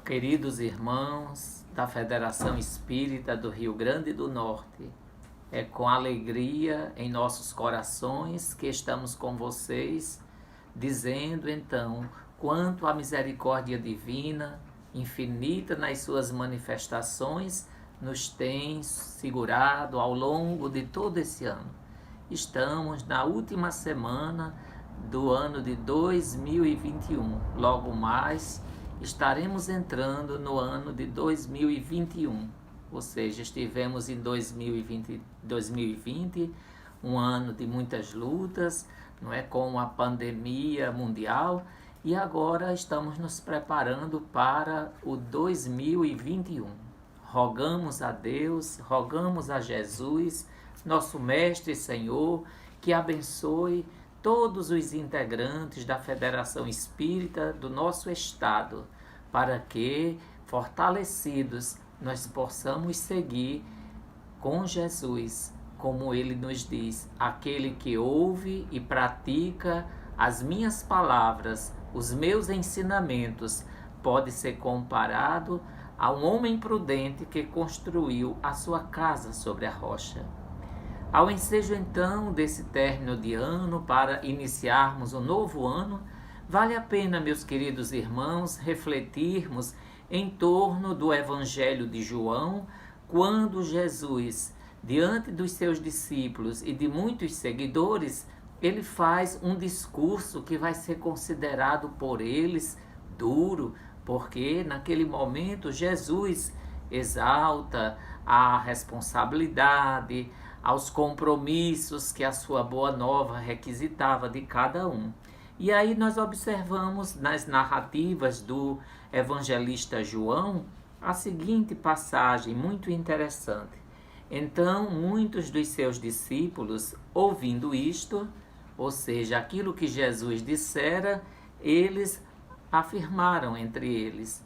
Queridos irmãos da Federação Espírita do Rio Grande do Norte, é com alegria em nossos corações que estamos com vocês, dizendo então quanto a misericórdia divina, infinita nas suas manifestações, nos tem segurado ao longo de todo esse ano. Estamos na última semana do ano de 2021. Logo mais estaremos entrando no ano de 2021. Ou seja, estivemos em 2020, um ano de muitas lutas, não é, com a pandemia mundial, e agora estamos nos preparando para o 2021. Rogamos a Deus, rogamos a Jesus, nosso Mestre e Senhor, que abençoe todos os integrantes da Federação Espírita do nosso estado, para que, fortalecidos, nós possamos seguir com Jesus, como ele nos diz: aquele que ouve e pratica as minhas palavras, os meus ensinamentos, pode ser comparado a um homem prudente que construiu a sua casa sobre a rocha. Ao ensejo então desse término de ano, para iniciarmos um novo ano, vale a pena, meus queridos irmãos, refletirmos em torno do Evangelho de João, quando Jesus, diante dos seus discípulos e de muitos seguidores, ele faz um discurso que vai ser considerado por eles duro, porque naquele momento Jesus exalta a responsabilidade, aos compromissos que a sua boa nova requisitava de cada um. E aí nós observamos nas narrativas do evangelista João a seguinte passagem muito interessante. Então, muitos dos seus discípulos, ouvindo isto, ou seja, aquilo que Jesus dissera, eles afirmaram entre eles: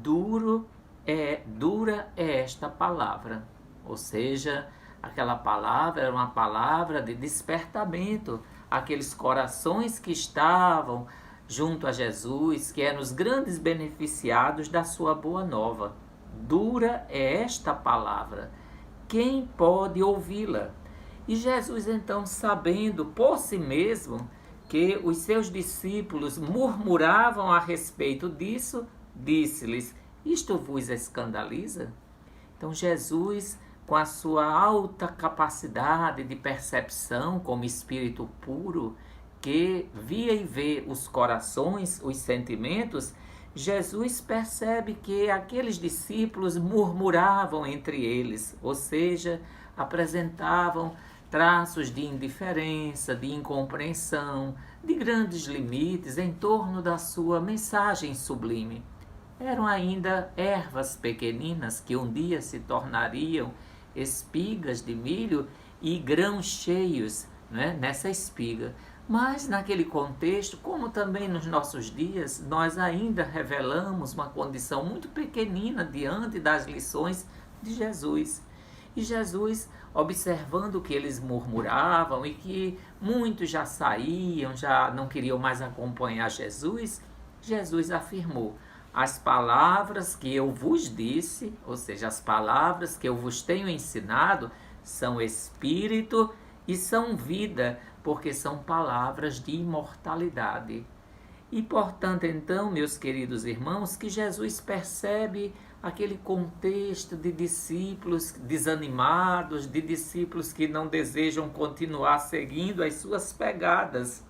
dura é esta palavra. Ou seja, aquela palavra era uma palavra de despertamento. Aqueles corações que estavam junto a Jesus, que eram os grandes beneficiados da sua boa nova. Dura é esta palavra. Quem pode ouvi-la? E Jesus, então, sabendo por si mesmo que os seus discípulos murmuravam a respeito disso, disse-lhes: isto vos escandaliza? Então Jesus, com a sua alta capacidade de percepção como espírito puro, que via e vê os corações, os sentimentos, Jesus percebe que aqueles discípulos murmuravam entre eles, ou seja, apresentavam traços de indiferença, de incompreensão, de grandes limites em torno da sua mensagem sublime. Eram ainda ervas pequeninas que um dia se tornariam espigas de milho e grãos cheios, né, nessa espiga. Mas naquele contexto, como também nos nossos dias, nós ainda revelamos uma condição muito pequenina diante das lições de Jesus. E Jesus, observando que eles murmuravam e que muitos já saíam, já não queriam mais acompanhar Jesus, Jesus afirmou: as palavras que eu vos disse, ou seja, as palavras que eu vos tenho ensinado, são espírito e são vida, porque são palavras de imortalidade. E, portanto, então, meus queridos irmãos, que Jesus percebe aquele contexto de discípulos desanimados, de discípulos que não desejam continuar seguindo as suas pegadas.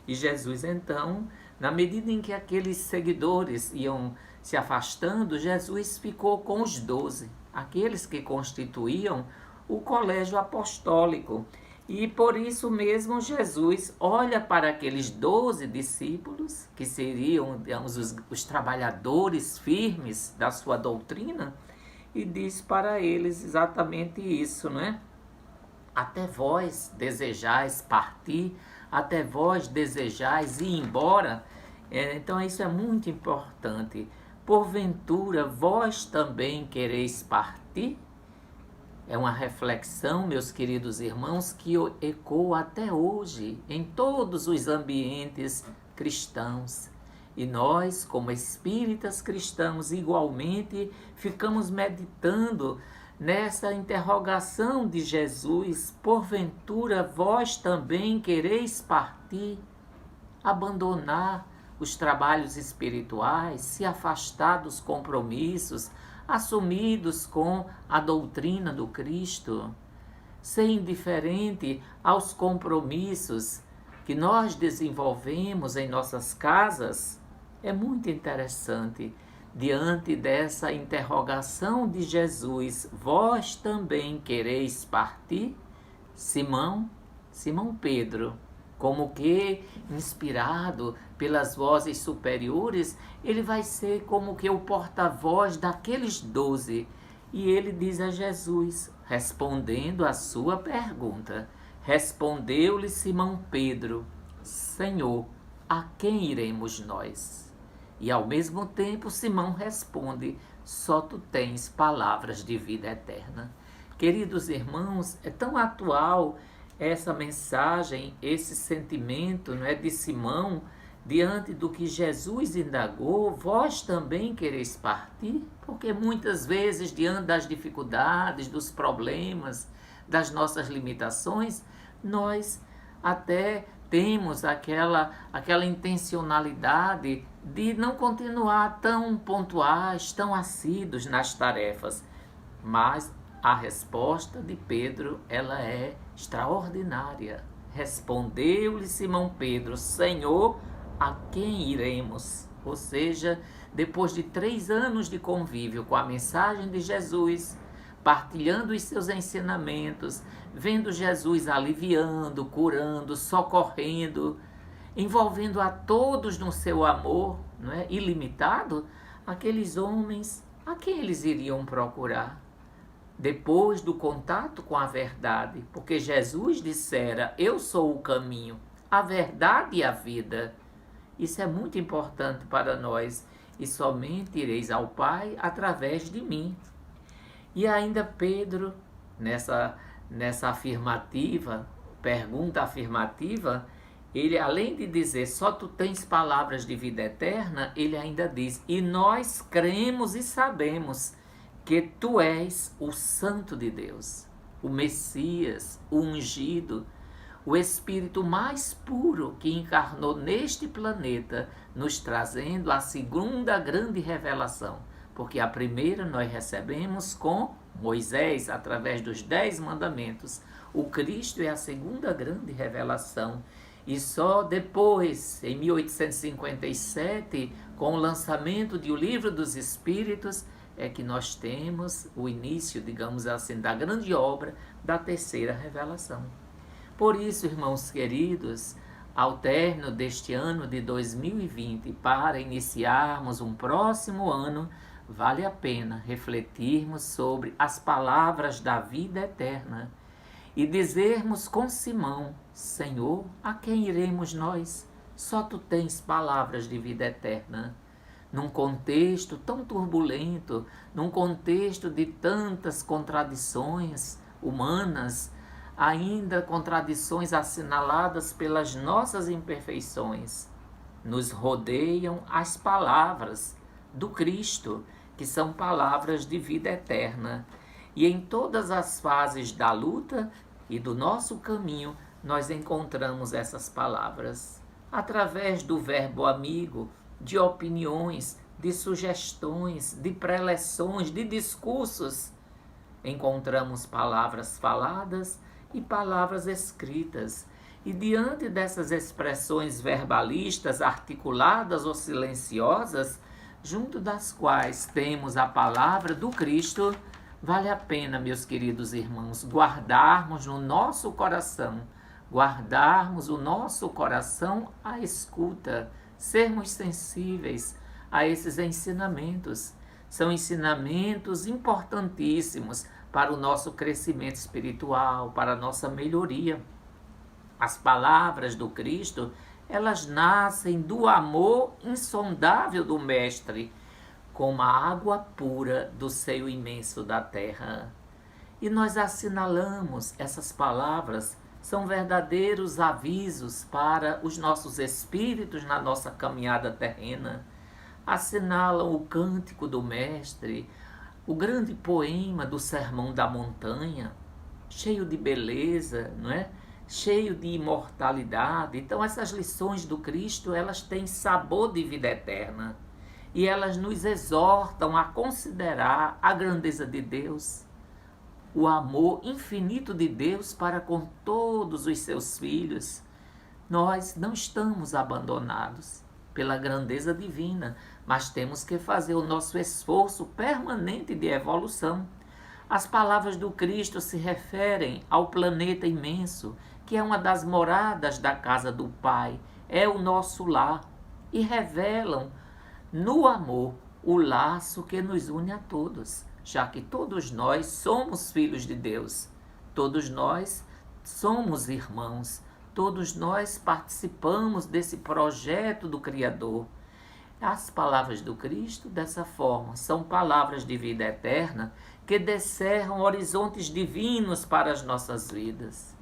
E Jesus, então, na medida em que aqueles seguidores iam se afastando, Jesus ficou com os 12, aqueles que constituíam o colégio apostólico. E por isso mesmo Jesus olha para aqueles 12 discípulos, que seriam, digamos, os trabalhadores firmes da sua doutrina, e diz para eles exatamente isso, não é? Até vós desejais partir, até vós desejais ir embora. Então isso é muito importante. Porventura vós também quereis partir? É uma reflexão, meus queridos irmãos, que ecoa até hoje em todos os ambientes cristãos. E nós, como espíritas cristãos, igualmente ficamos meditando nessa interrogação de Jesus: porventura vós também quereis partir, abandonar os trabalhos espirituais, se afastar dos compromissos assumidos com a doutrina do Cristo, ser indiferente aos compromissos que nós desenvolvemos em nossas casas? É muito interessante. Diante dessa interrogação de Jesus: vós também quereis partir? Simão Pedro, como que inspirado pelas vozes superiores, ele vai ser como que o porta-voz daqueles 12. E ele diz a Jesus, respondendo à sua pergunta: respondeu-lhe Simão Pedro: Senhor, a quem iremos nós? E ao mesmo tempo Simão responde: só tu tens palavras de vida eterna. Queridos irmãos, é tão atual essa mensagem, esse sentimento, não é, de Simão, diante do que Jesus indagou: vós também quereis partir? Porque muitas vezes, diante das dificuldades, dos problemas, das nossas limitações, nós até temos aquela intencionalidade de não continuar tão pontuais, tão assíduos nas tarefas. Mas a resposta de Pedro, ela é extraordinária. Respondeu-lhe Simão Pedro: Senhor, a quem iremos? Ou seja, depois de 3 anos de convívio com a mensagem de Jesus, partilhando os seus ensinamentos, vendo Jesus aliviando, curando, socorrendo, envolvendo a todos no seu amor, não é, ilimitado, aqueles homens, a quem eles iriam procurar? Depois do contato com a verdade, porque Jesus dissera: eu sou o caminho, a verdade e a vida. Isso é muito importante para nós. E somente ireis ao Pai através de mim. E ainda Pedro, nessa afirmativa, pergunta afirmativa, ele, além de dizer só tu tens palavras de vida eterna, ele ainda diz: e nós cremos e sabemos que tu és o Santo de Deus, o Messias, o ungido, o Espírito mais puro que encarnou neste planeta, nos trazendo a segunda grande revelação. Porque a primeira nós recebemos com Moisés, através dos 10 mandamentos. O Cristo é a segunda grande revelação. E só depois, em 1857, com o lançamento de O Livro dos Espíritos, é que nós temos o início, digamos assim, da grande obra da terceira revelação. Por isso, irmãos queridos, ao término deste ano de 2020, para iniciarmos um próximo ano, vale a pena refletirmos sobre as palavras da vida eterna e dizermos com Simão: Senhor, a quem iremos nós? Só tu tens palavras de vida eterna. Num contexto tão turbulento, num contexto de tantas contradições humanas, ainda contradições assinaladas pelas nossas imperfeições, nos rodeiam as palavras do Cristo, que são palavras de vida eterna. E em todas as fases da luta e do nosso caminho, nós encontramos essas palavras. Através do verbo amigo, de opiniões, de sugestões, de preleções, de discursos, encontramos palavras faladas e palavras escritas. E diante dessas expressões verbalistas, articuladas ou silenciosas, junto das quais temos a palavra do Cristo, vale a pena, meus queridos irmãos, guardarmos o nosso coração à escuta, sermos sensíveis a esses ensinamentos. São ensinamentos importantíssimos para o nosso crescimento espiritual, para a nossa melhoria. As palavras do Cristo, elas nascem do amor insondável do Mestre, como a água pura do seio imenso da terra. E nós assinalamos essas palavras são verdadeiros avisos para os nossos espíritos na nossa caminhada terrena. Assinalam o cântico do Mestre, o grande poema do Sermão da Montanha, cheio de beleza, não é? Cheio de imortalidade. Então essas lições do Cristo, elas têm sabor de vida eterna e elas nos exortam a considerar a grandeza de Deus, o amor infinito de Deus para com todos os seus filhos. Nós não estamos abandonados pela grandeza divina, mas temos que fazer o nosso esforço permanente de evolução. As palavras do Cristo se referem ao planeta imenso, que é uma das moradas da casa do Pai, é o nosso lar, e revelam no amor o laço que nos une a todos, já que todos nós somos filhos de Deus, todos nós somos irmãos, todos nós participamos desse projeto do Criador. As palavras do Cristo, dessa forma, são palavras de vida eterna que descerram horizontes divinos para as nossas vidas.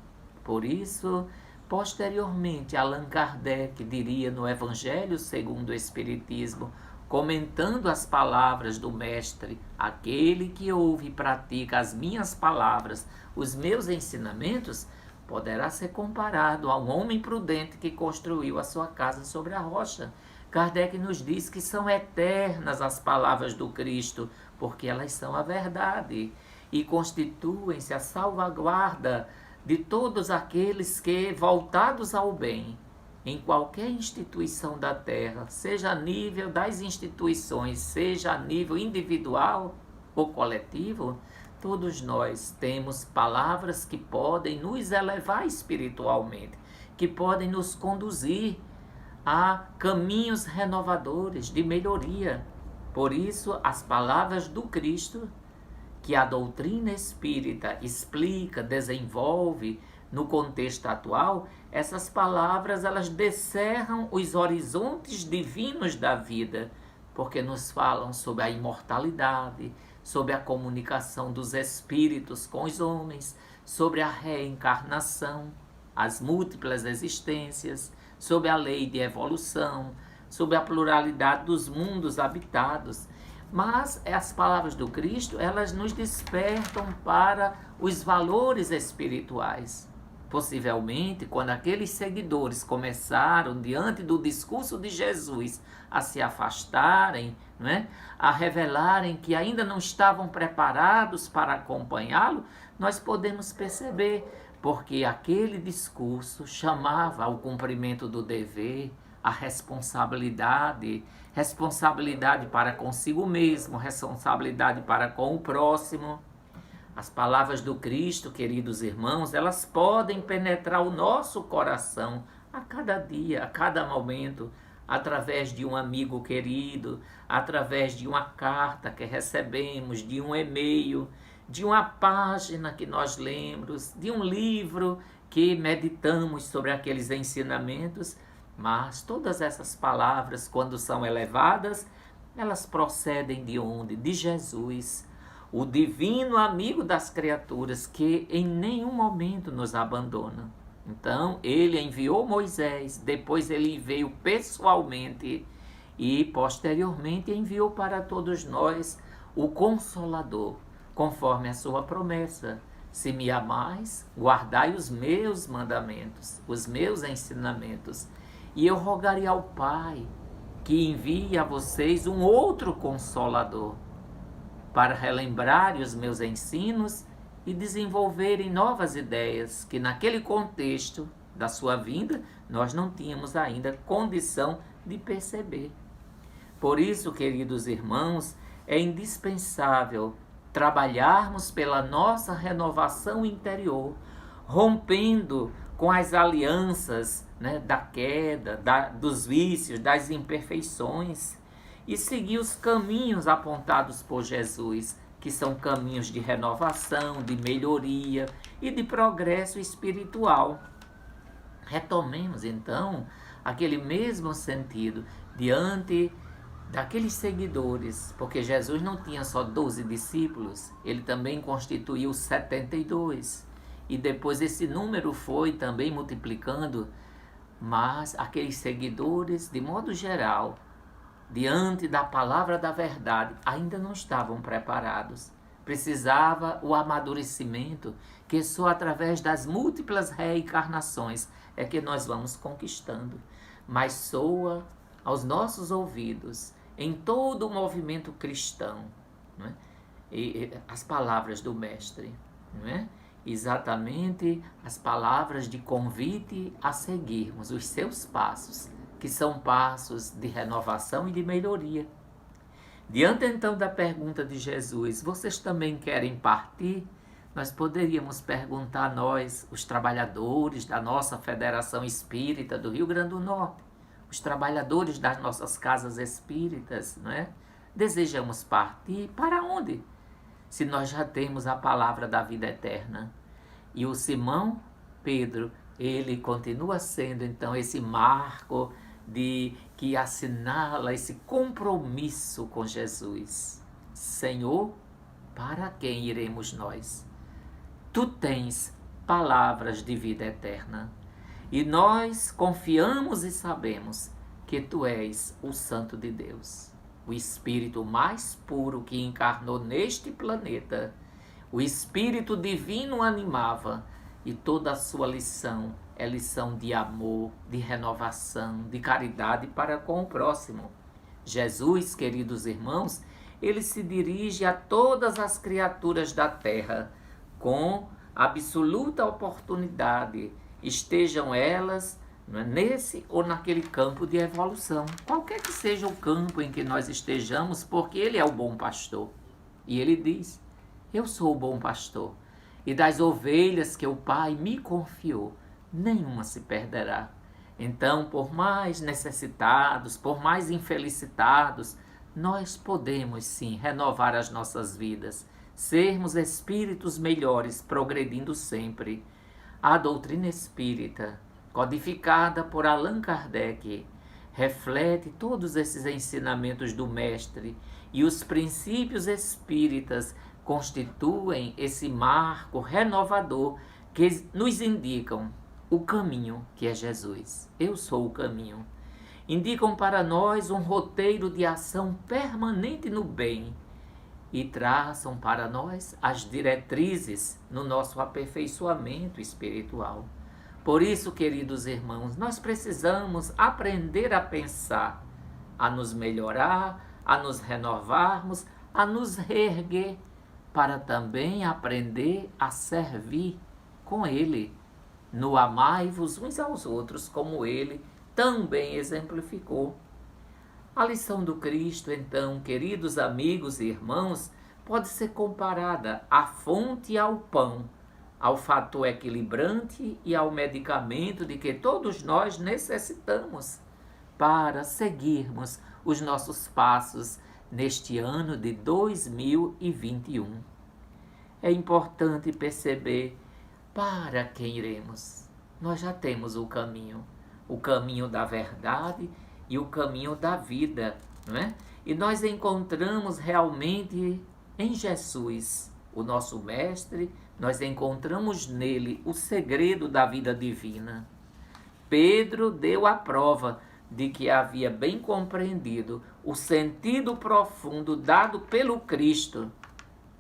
Por isso, posteriormente, Allan Kardec diria no Evangelho segundo o Espiritismo, comentando as palavras do Mestre: aquele que ouve e pratica as minhas palavras, os meus ensinamentos, poderá ser comparado a um homem prudente que construiu a sua casa sobre a rocha. Kardec nos diz que são eternas as palavras do Cristo, porque elas são a verdade e constituem-se a salvaguarda de todos aqueles que, voltados ao bem, em qualquer instituição da Terra, seja a nível das instituições, seja a nível individual ou coletivo, todos nós temos palavras que podem nos elevar espiritualmente, que podem nos conduzir a caminhos renovadores de melhoria. Por isso, as palavras do Cristo, que a doutrina espírita explica, desenvolve no contexto atual, essas palavras elas descerram os horizontes divinos da vida, porque nos falam sobre a imortalidade, sobre a comunicação dos espíritos com os homens, sobre a reencarnação, as múltiplas existências, sobre a lei de evolução, sobre a pluralidade dos mundos habitados. Mas as palavras do Cristo, elas nos despertam para os valores espirituais. Possivelmente, quando aqueles seguidores começaram, diante do discurso de Jesus, a se afastarem, não é? A revelarem que ainda não estavam preparados para acompanhá-lo, nós podemos perceber, porque aquele discurso chamava ao cumprimento do dever, a responsabilidade para consigo mesmo, responsabilidade para com o próximo. As palavras do Cristo, queridos irmãos, elas podem penetrar o nosso coração a cada dia, a cada momento, através de um amigo querido, através de uma carta que recebemos, de um e-mail, de uma página que nós lemos, de um livro que meditamos sobre aqueles ensinamentos. Mas todas essas palavras, quando são elevadas, elas procedem de onde? De Jesus, o divino amigo das criaturas, que em nenhum momento nos abandona. Então, ele enviou Moisés, depois ele veio pessoalmente e, posteriormente, enviou para todos nós o Consolador, conforme a sua promessa: se me amais, guardai os meus mandamentos, os meus ensinamentos. E eu rogarei ao Pai que envie a vocês um outro Consolador, para relembrarem os meus ensinos e desenvolverem novas ideias que naquele contexto da sua vinda nós não tínhamos ainda condição de perceber. Por isso, queridos irmãos, é indispensável trabalharmos pela nossa renovação interior, rompendo com as alianças, da queda, dos vícios, das imperfeições, e seguir os caminhos apontados por Jesus, que são caminhos de renovação, de melhoria e de progresso espiritual. Retomemos, então, aquele mesmo sentido diante daqueles seguidores, porque Jesus não tinha só 12 discípulos, ele também constituiu 72. e depois esse número foi também multiplicando, mas aqueles seguidores, de modo geral, diante da palavra da verdade, ainda não estavam preparados. Precisava o amadurecimento, que só através das múltiplas reencarnações é que nós vamos conquistando. Mas soa aos nossos ouvidos, em todo o movimento cristão, não é? E as palavras do Mestre, não é? Exatamente as palavras de convite a seguirmos os seus passos, que são passos de renovação e de melhoria. Diante então da pergunta de Jesus, vocês também querem partir? Nós poderíamos perguntar a nós, os trabalhadores da nossa Federação Espírita do Rio Grande do Norte, os trabalhadores das nossas casas espíritas, não é? Desejamos partir para onde? Se nós já temos a palavra da vida eterna. E o Simão Pedro, ele continua sendo então esse marco que assinala esse compromisso com Jesus. Senhor, para quem iremos nós? Tu tens palavras de vida eterna. E nós confiamos e sabemos que Tu és o Santo de Deus, o Espírito mais puro que encarnou neste planeta. O Espírito Divino animava, e toda a sua lição é lição de amor, de renovação, de caridade para com o próximo. Jesus, queridos irmãos, ele se dirige a todas as criaturas da terra com absoluta oportunidade, estejam elas nesse ou naquele campo de evolução, qualquer que seja o campo em que nós estejamos, porque ele é o bom pastor. E ele diz: eu sou o bom pastor, e das ovelhas que o Pai me confiou, nenhuma se perderá. Então, por mais necessitados, por mais infelicitados, nós podemos sim renovar as nossas vidas, sermos espíritos melhores, progredindo sempre. A doutrina espírita, codificada por Allan Kardec, reflete todos esses ensinamentos do Mestre, e os princípios espíritas constituem esse marco renovador que nos indicam o caminho que é Jesus. Eu sou o caminho. Indicam para nós um roteiro de ação permanente no bem e traçam para nós as diretrizes no nosso aperfeiçoamento espiritual. Por isso, queridos irmãos, nós precisamos aprender a pensar, a nos melhorar, a nos renovarmos, a nos reerguer, para também aprender a servir com Ele, no amai-vos uns aos outros, como Ele também exemplificou. A lição do Cristo, então, queridos amigos e irmãos, pode ser comparada à fonte e ao pão, ao fator equilibrante e ao medicamento de que todos nós necessitamos para seguirmos os nossos passos neste ano de 2021. É importante perceber para quem iremos. Nós já temos o caminho da verdade e o caminho da vida, não é? E nós encontramos realmente em Jesus, o nosso Mestre, nós encontramos nele o segredo da vida divina. Pedro deu a prova de que havia bem compreendido o sentido profundo dado pelo Cristo,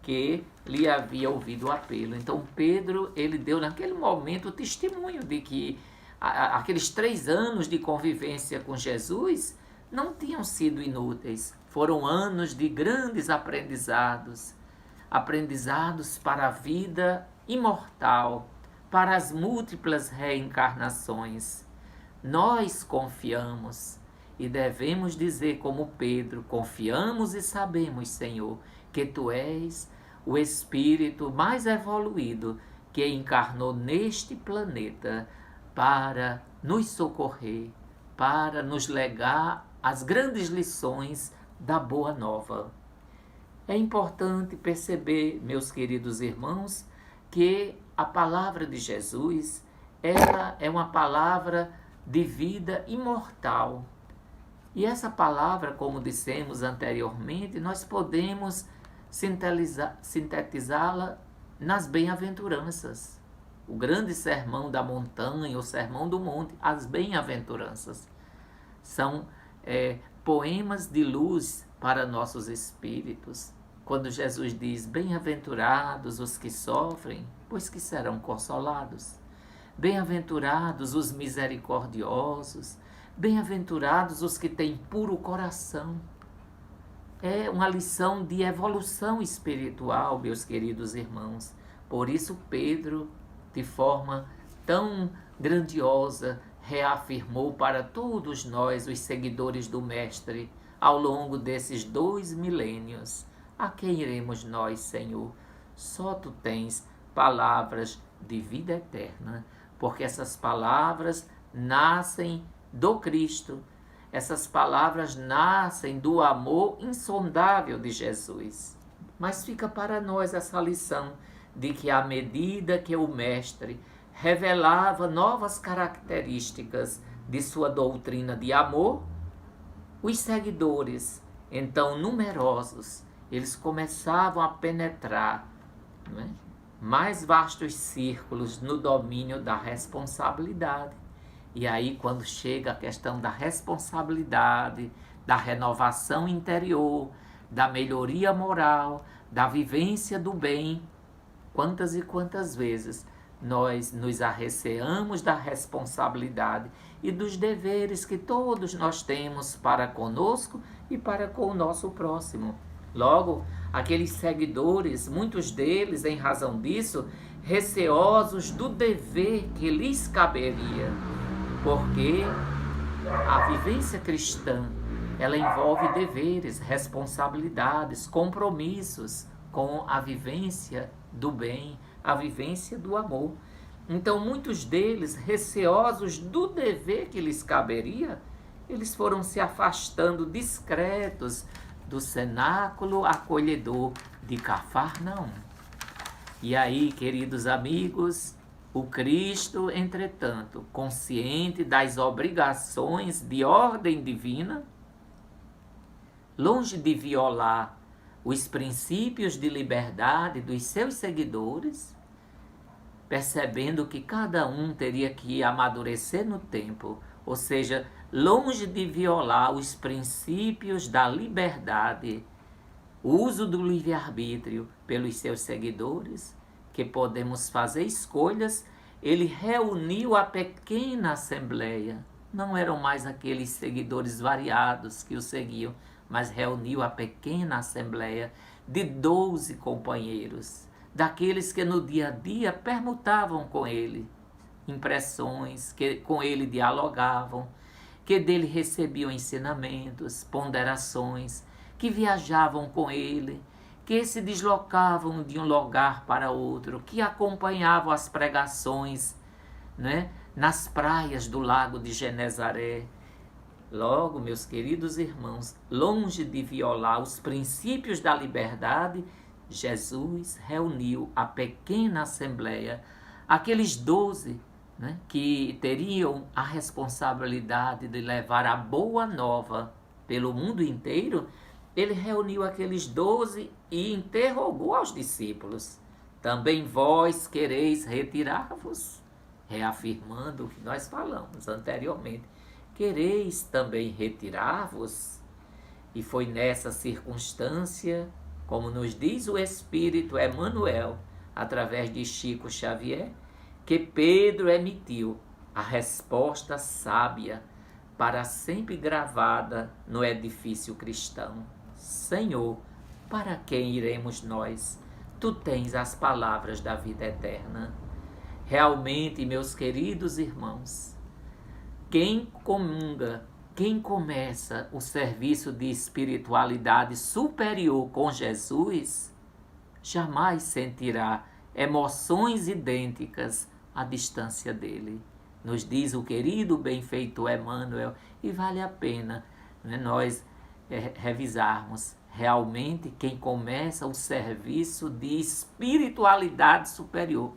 que lhe havia ouvido o apelo. Então Pedro, ele deu naquele momento o testemunho de que aqueles 3 anos de convivência com Jesus não tinham sido inúteis. Foram anos de grandes aprendizados, aprendizados para a vida imortal, para as múltiplas reencarnações. Nós confiamos e devemos dizer como Pedro: confiamos e sabemos, Senhor, que Tu és o Espírito mais evoluído que encarnou neste planeta para nos socorrer, para nos legar as grandes lições da Boa Nova. É importante perceber, meus queridos irmãos, que a palavra de Jesus, ela é uma palavra de vida imortal. E essa palavra, como dissemos anteriormente, nós podemos sintetizá-la nas bem-aventuranças. o grande sermão da montanha, o sermão do monte, as bem-aventuranças. São poemas de luz para nossos espíritos. Quando Jesus diz, bem-aventurados os que sofrem, pois que serão consolados. Bem-aventurados os misericordiosos, bem-aventurados os que têm puro coração. É uma lição de evolução espiritual, meus queridos irmãos. Por isso Pedro, de forma tão grandiosa, reafirmou para todos nós, os seguidores do Mestre, ao longo desses 2 milênios: a quem iremos nós, Senhor? Só Tu tens palavras de vida eterna, porque essas palavras nascem do Cristo. Essas palavras nascem do amor insondável de Jesus. Mas fica para nós essa lição de que, à medida que o Mestre revelava novas características de sua doutrina de amor, os seguidores, então numerosos, eles começavam a penetrar, não é, mais vastos círculos no domínio da responsabilidade. E aí, quando chega a questão da responsabilidade, da renovação interior, da melhoria moral, da vivência do bem, quantas e quantas vezes nós nos arreceamos da responsabilidade e dos deveres que todos nós temos para conosco e para com o nosso próximo. Logo, aqueles seguidores, muitos deles, em razão disso, receosos do dever que lhes caberia, porque a vivência cristã, ela envolve deveres, responsabilidades, compromissos com a vivência do bem, a vivência do amor. Então, muitos deles, receosos do dever que lhes caberia, eles foram se afastando discretos do cenáculo acolhedor de Cafarnaum. E aí, queridos amigos, o Cristo, entretanto, consciente das obrigações de ordem divina, longe de violar os princípios de liberdade dos seus seguidores, percebendo que cada um teria que amadurecer no tempo, ou seja, longe de violar os princípios da liberdade, o uso do livre-arbítrio pelos seus seguidores, que podemos fazer escolhas, ele reuniu a pequena assembleia. Não eram mais aqueles seguidores variados que o seguiam, mas reuniu a pequena assembleia de 12 companheiros, daqueles que no dia a dia permutavam com ele impressões, que com ele dialogavam, que dele recebiam ensinamentos, ponderações, que viajavam com ele, que se deslocavam de um lugar para outro, que acompanhavam as pregações, né, nas praias do lago de Genezaré. Logo, meus queridos irmãos, longe de violar os princípios da liberdade, Jesus reuniu a pequena assembleia, aqueles 12, né, que teriam a responsabilidade de levar a boa nova pelo mundo inteiro. Ele reuniu aqueles 12 e interrogou aos discípulos: também vós quereis retirar-vos? Reafirmando o que nós falamos anteriormente. Quereis também retirar-vos? E foi nessa circunstância, como nos diz o Espírito Emmanuel, através de Chico Xavier, que Pedro emitiu a resposta sábia, para sempre gravada no edifício cristão: Senhor, para quem iremos nós? Tu tens as palavras da vida eterna. Realmente, meus queridos irmãos, quem comunga, quem começa o serviço de espiritualidade superior com Jesus, jamais sentirá emoções idênticas à distância dele. Nos diz o querido benfeitor Emmanuel, e vale a pena, né, nós revisarmos. Realmente, quem começa o serviço de espiritualidade superior,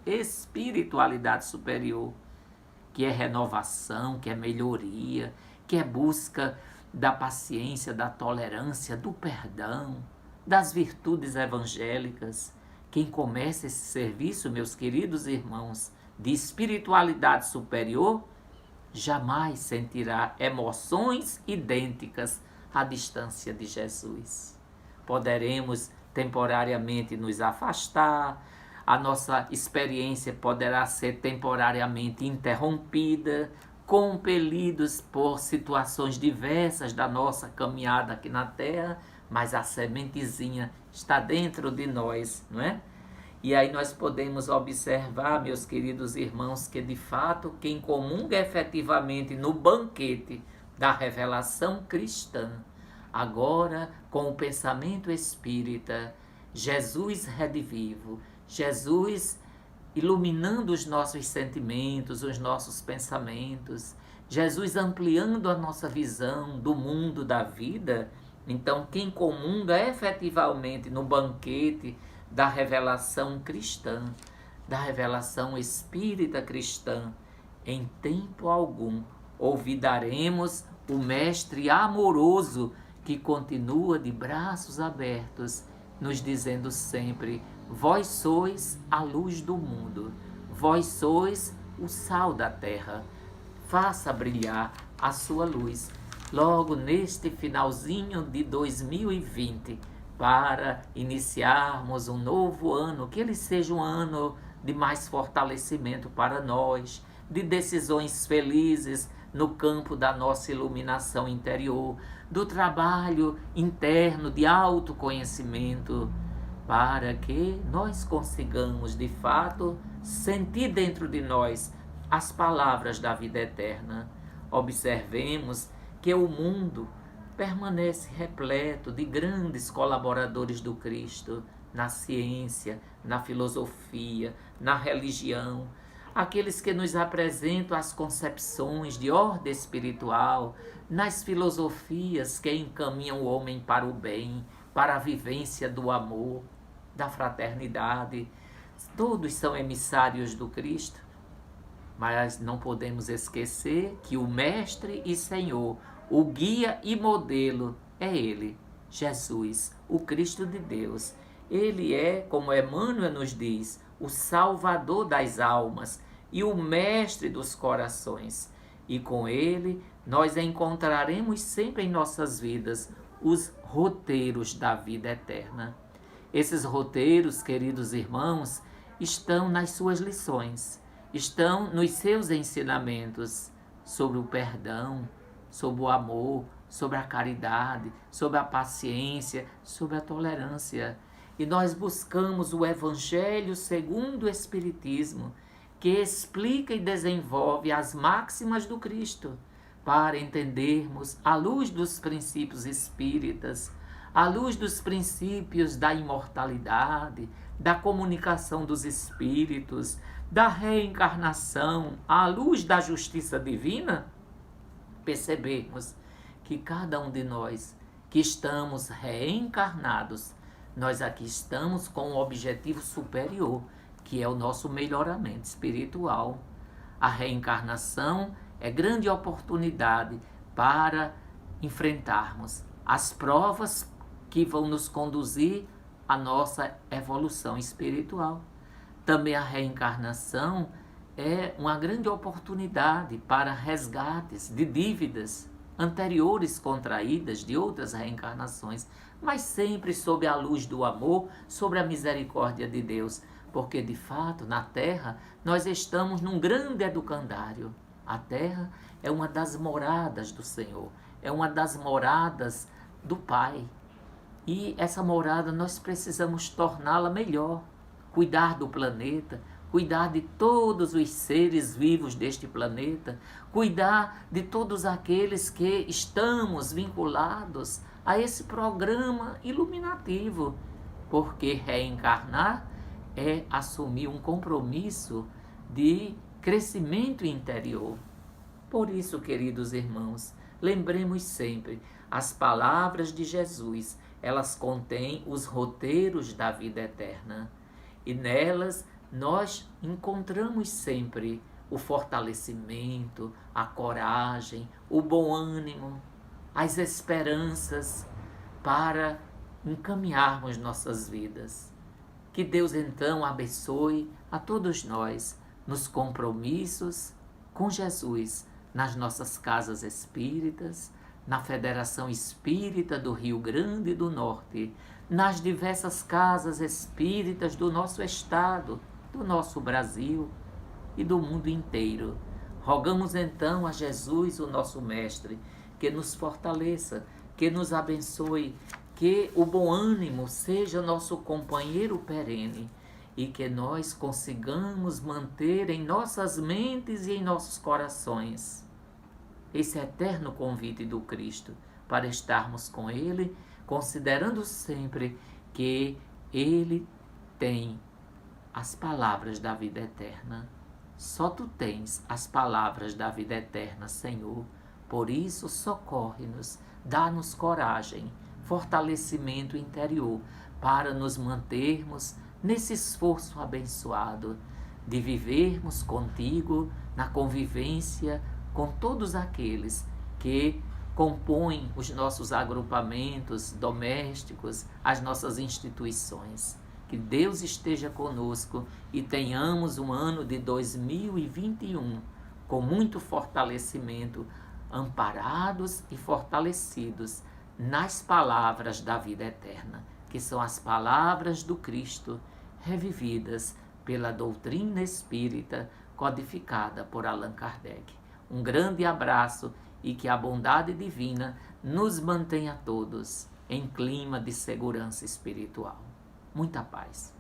que é renovação, que é melhoria, que é busca da paciência, da tolerância, do perdão, das virtudes evangélicas. Quem começa esse serviço, meus queridos irmãos, de espiritualidade superior, jamais sentirá emoções idênticas à distância de Jesus. Poderemos temporariamente nos afastar, a nossa experiência poderá ser temporariamente interrompida, compelidos por situações diversas da nossa caminhada aqui na Terra, mas a sementezinha está dentro de nós, não é? E aí nós podemos observar, meus queridos irmãos, que de fato quem comunga efetivamente no banquete da revelação cristã, agora com o pensamento espírita, Jesus redivivo, Jesus iluminando os nossos sentimentos, os nossos pensamentos, Jesus ampliando a nossa visão do mundo, da vida. Então, quem comunga efetivamente no banquete da revelação cristã, da revelação espírita cristã, em tempo algum olvidaremos o Mestre amoroso que continua de braços abertos, nos dizendo sempre: vós sois a luz do mundo, vós sois o sal da terra, faça brilhar a sua luz. Logo neste finalzinho de 2020, para iniciarmos um novo ano, que ele seja um ano de mais fortalecimento para nós, de decisões felizes no campo da nossa iluminação interior, do trabalho interno de autoconhecimento, para que nós consigamos de fato sentir dentro de nós as palavras da vida eterna. Observemos que o mundo permanece repleto de grandes colaboradores do Cristo na ciência, na filosofia, na religião, aqueles que nos apresentam as concepções de ordem espiritual, nas filosofias que encaminham o homem para o bem, para a vivência do amor, da fraternidade. Todos são emissários do Cristo, mas não podemos esquecer que o Mestre e Senhor, o guia e modelo, é Ele, Jesus, o Cristo de Deus. Ele é, como Emmanuel nos diz, o Salvador das almas e o Mestre dos corações. E com Ele nós encontraremos sempre em nossas vidas os roteiros da vida eterna. Esses roteiros, queridos irmãos, estão nas suas lições, estão nos seus ensinamentos sobre o perdão, sobre o amor, sobre a caridade, sobre a paciência, sobre a tolerância. E nós buscamos o Evangelho segundo o Espiritismo, que explica e desenvolve as máximas do Cristo, para entendermos, à luz dos princípios espíritas, à luz dos princípios da imortalidade, da comunicação dos espíritos, da reencarnação, à luz da justiça divina, percebemos que cada um de nós que estamos reencarnados, nós aqui estamos com um objetivo superior, que é o nosso melhoramento espiritual. A reencarnação é grande oportunidade para enfrentarmos as provas que vão nos conduzir à nossa evolução espiritual. Também a reencarnação é uma grande oportunidade para resgates de dívidas anteriores contraídas de outras reencarnações, mas sempre sob a luz do amor, sobre a misericórdia de Deus, porque de fato na Terra nós estamos num grande educandário. A Terra é uma das moradas do Senhor, é uma das moradas do Pai, e essa morada nós precisamos torná-la melhor, cuidar do planeta, cuidar de todos os seres vivos deste planeta, cuidar de todos aqueles que estamos vinculados a esse programa iluminativo, porque reencarnar é assumir um compromisso de crescimento interior. Por isso, queridos irmãos, lembremos sempre, as palavras de Jesus, elas contêm os roteiros da vida eterna, e nelas nós encontramos sempre o fortalecimento, a coragem, o bom ânimo, as esperanças para encaminharmos nossas vidas. Que Deus então abençoe a todos nós, nos compromissos com Jesus, nas nossas casas espíritas, na Federação Espírita do Rio Grande do Norte, nas diversas casas espíritas do nosso estado, do nosso Brasil e do mundo inteiro. Rogamos então a Jesus, o nosso Mestre, que nos fortaleça, que nos abençoe, que o bom ânimo seja nosso companheiro perene e que nós consigamos manter em nossas mentes e em nossos corações esse eterno convite do Cristo para estarmos com Ele, considerando sempre que Ele tem as palavras da vida eterna. Só Tu tens as palavras da vida eterna, Senhor. Por isso, socorre-nos, dá-nos coragem, fortalecimento interior, para nos mantermos nesse esforço abençoado de vivermos contigo na convivência com todos aqueles que compõem os nossos agrupamentos domésticos, as nossas instituições. Que Deus esteja conosco e tenhamos um ano de 2021 com muito fortalecimento, amparados e fortalecidos nas palavras da vida eterna, que são as palavras do Cristo, revividas pela doutrina espírita codificada por Allan Kardec. Um grande abraço e que a bondade divina nos mantenha todos em clima de segurança espiritual. Muita paz.